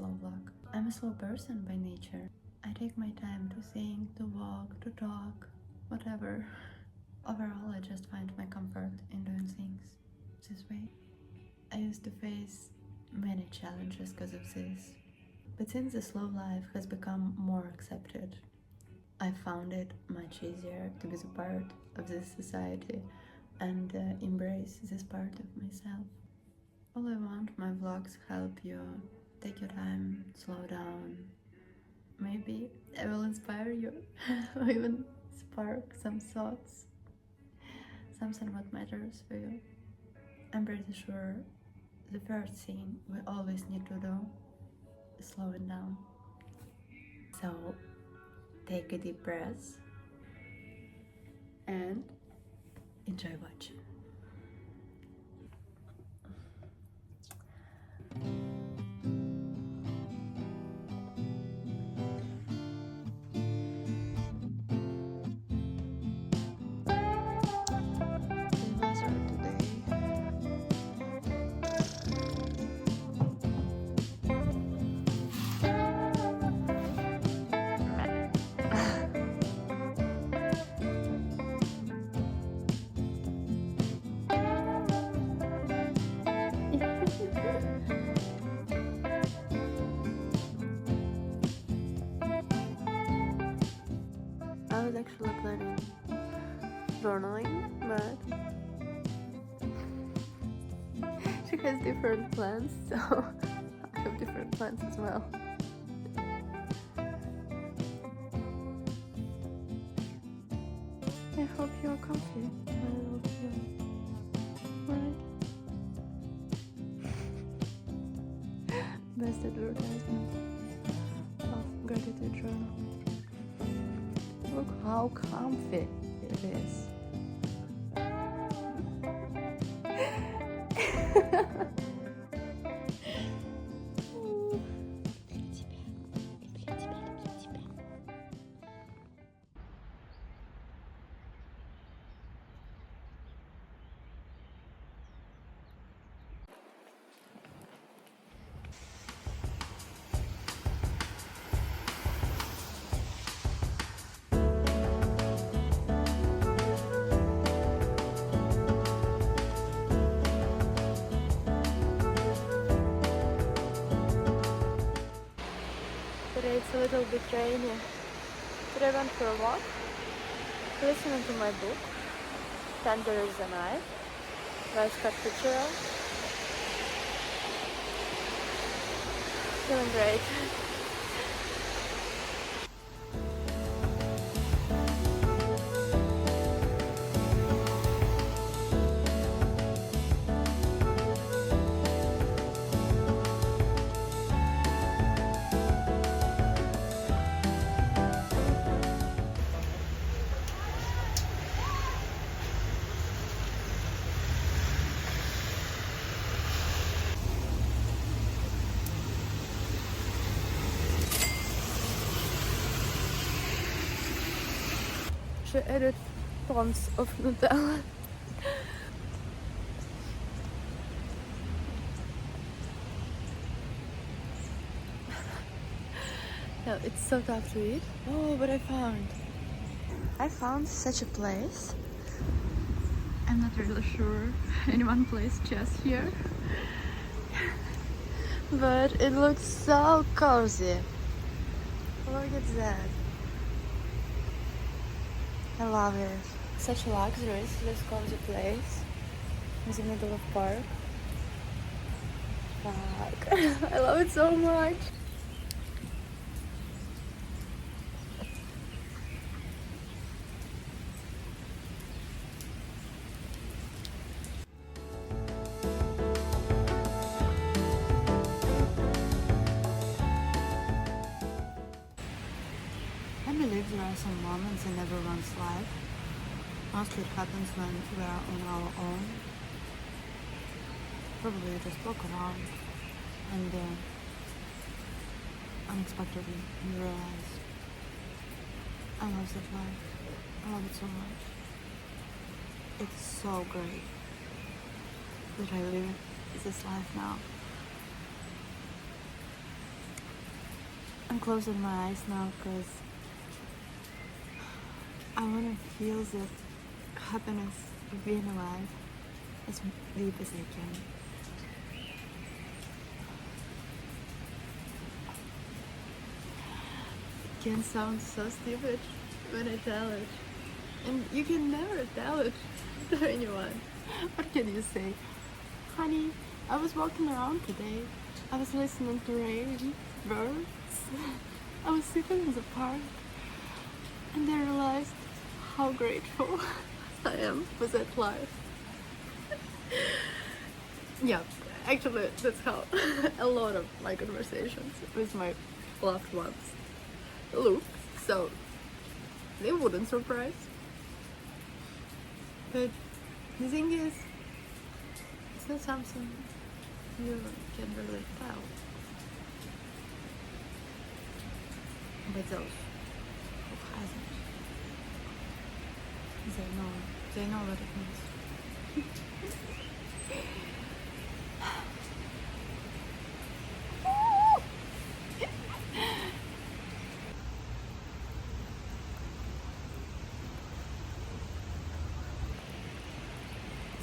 slow vlog. I'm a slow person by nature. I take my time to think, to walk, to talk, whatever. Overall, I just find my comfort in doing things this way. I used to face many challenges because of this, but since the slow life has become more accepted, I found it much easier to be a part of this society and embrace this part of myself. All I want my vlogs help you take your time, slow down. Maybe I will inspire you or even spark some thoughts, something what matters for you. I'm pretty sure the first thing we always need to do is slow it down. So take a deep breath and enjoy watching. I was actually planning journaling, but she has different plans, so I have different plans as well. I hope you're comfy. I hope you're right. Best advertisement of gratitude journal. Look how comfy it is. Today it's a little bit rainy. Today I went for a walk, listening to my book, Tender is the Night, by Scott Fitzgerald. Feeling great. She added tons of Nutella. No, it's so tough to eat. Oh, but I found such a place. I'm not really sure anyone plays chess here, but it looks so cozy. Look at that. I love it. Such luxuries, this cozy place in the middle of park. Fuck. I love it so much. I believe there are some moments in everyone's life. Mostly it happens when we are on our own. Probably you just walk around and unexpectedly you realize, I love that life. I love it so much. It's so great that I live this life now. I'm closing my eyes now because I want to feel the happiness of being alive as deep as I can. It can sound so stupid when I tell it, and you can never tell it to anyone. What can you say? Honey, I was walking around today. I was listening to rain, birds. I was sitting in the park, and I realized how grateful I am for that life. Yeah, actually, that's how a lot of my conversations with my loved ones look, so they wouldn't surprise. But the thing is, it's not something you can really tell. But those who hasn't, they know what it means.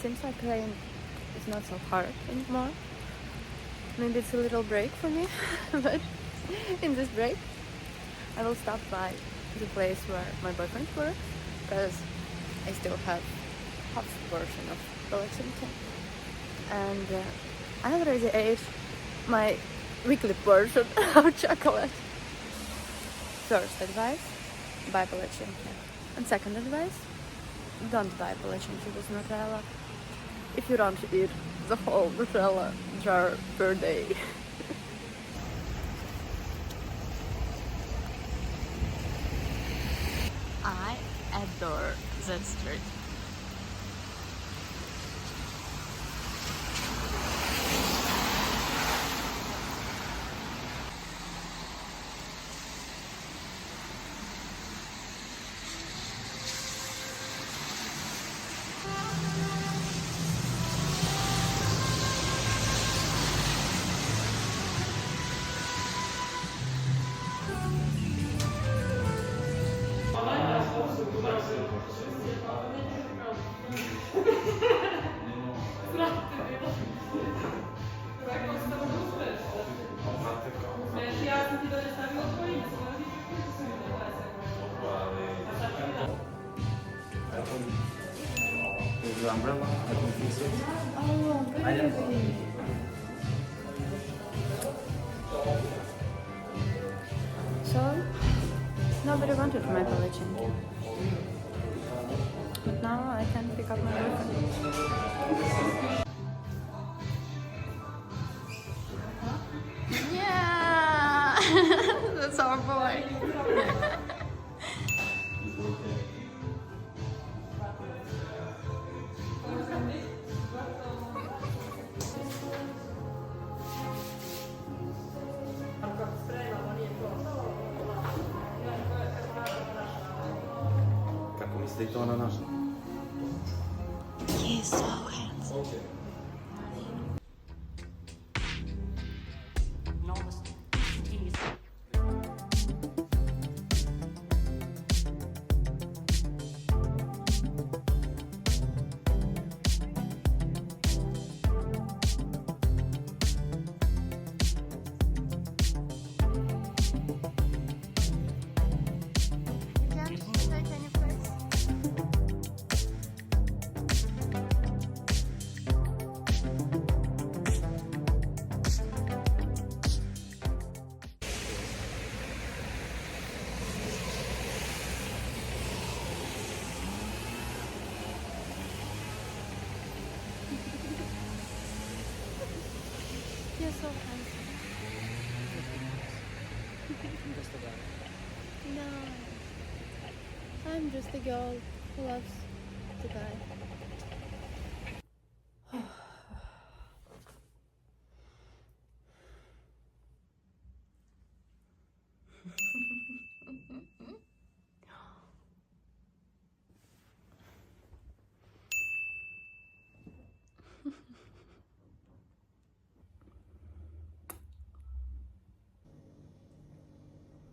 Seems like rain is not so hard anymore. Maybe it's a little break for me, but in this break I will stop by the place where my boyfriend works, because I still have half version of Lexington, and I already ate my weekly portion of chocolate. First advice, buy palatine. And second advice, don't buy palatine with Nutella if you don't eat the whole Nutella jar per day. I adore that street. Is your umbrella? I can fix it. Oh, really? So, nobody wanted my palatine. But now I can pick up my boyfriend. Yeah! That's our boy. Kako mislite to na naš? He's so handsome. You're so handsome. No, I'm just a girl who loves the guy.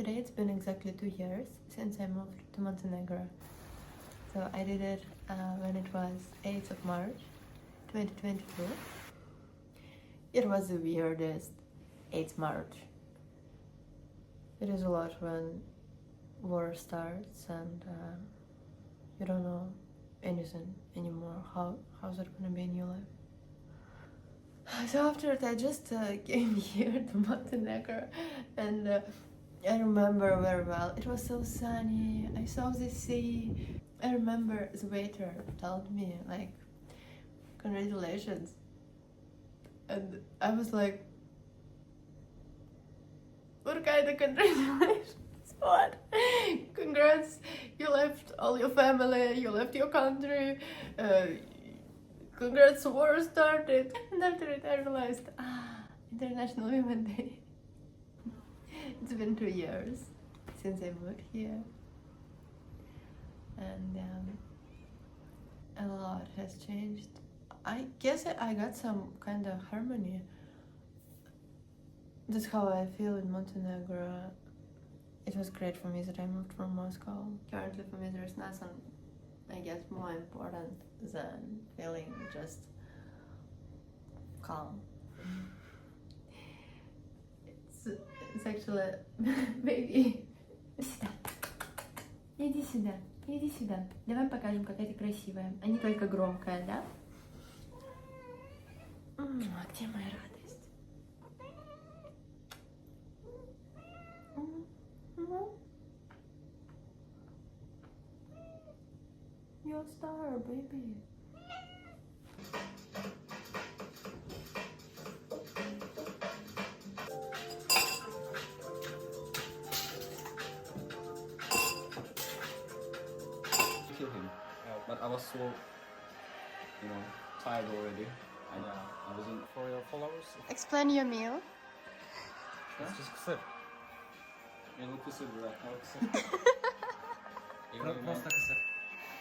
today it's been exactly 2 years since I moved to Montenegro. So I did it when it was 8th of March 2022. It was the weirdest 8th March. It is a lot when war starts and you don't know anything anymore. How's it gonna be in your life? So after that, I just came here to Montenegro, and I remember very well. It was so sunny. I saw the sea. I remember the waiter told me like, "Congratulations," and I was like, "What kind of congratulations? What? Congrats! You left all your family. You left your country. Congrats, war started." And after it, I realized, International Women's Day. It's been 2 years since I moved here, and a lot has changed. I guess I got some kind of harmony. That's how I feel in Montenegro. It was great for me that I moved from Moscow. Currently, for me, there's nothing, I guess, more important than feeling just calm. It's actually maybe. Иди сюда, иди сюда. Давай покажем, какая ты красивая, а не только громкая, да? А где моя радость? You're a star, baby. Kill him. But I was so, tired already. I wasn't. For your followers, Explain your meal. it's just kısır. Yıllık kısır bırak. Prosta kısır.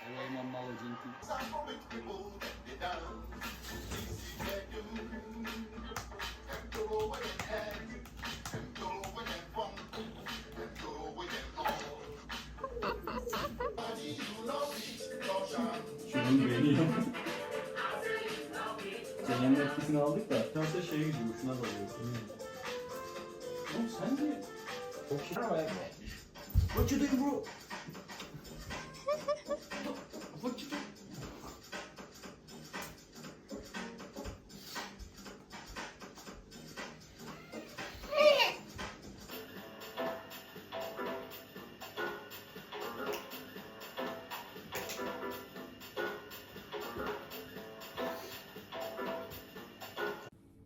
Evo imam malo džinti. Şunun beğeniyor. Cene'nin etkisini aldık da. Şansa şeye gidiyor, şuna dalıyor. Oğlum sence... What you doing, bro? What you doing?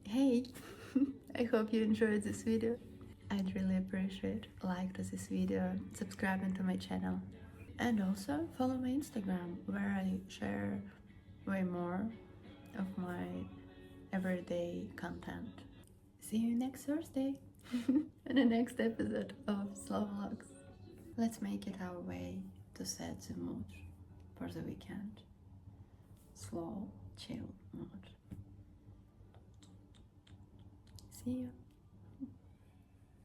Hey, I hope you enjoyed this video. I'd really appreciate like to this video, subscribing to my channel, and also follow my Instagram where I share way more of my everyday content. See you next Thursday in the next episode of Slow Vlogs. Let's make it our way to set the mood for the weekend. Slow, chill mood. See you.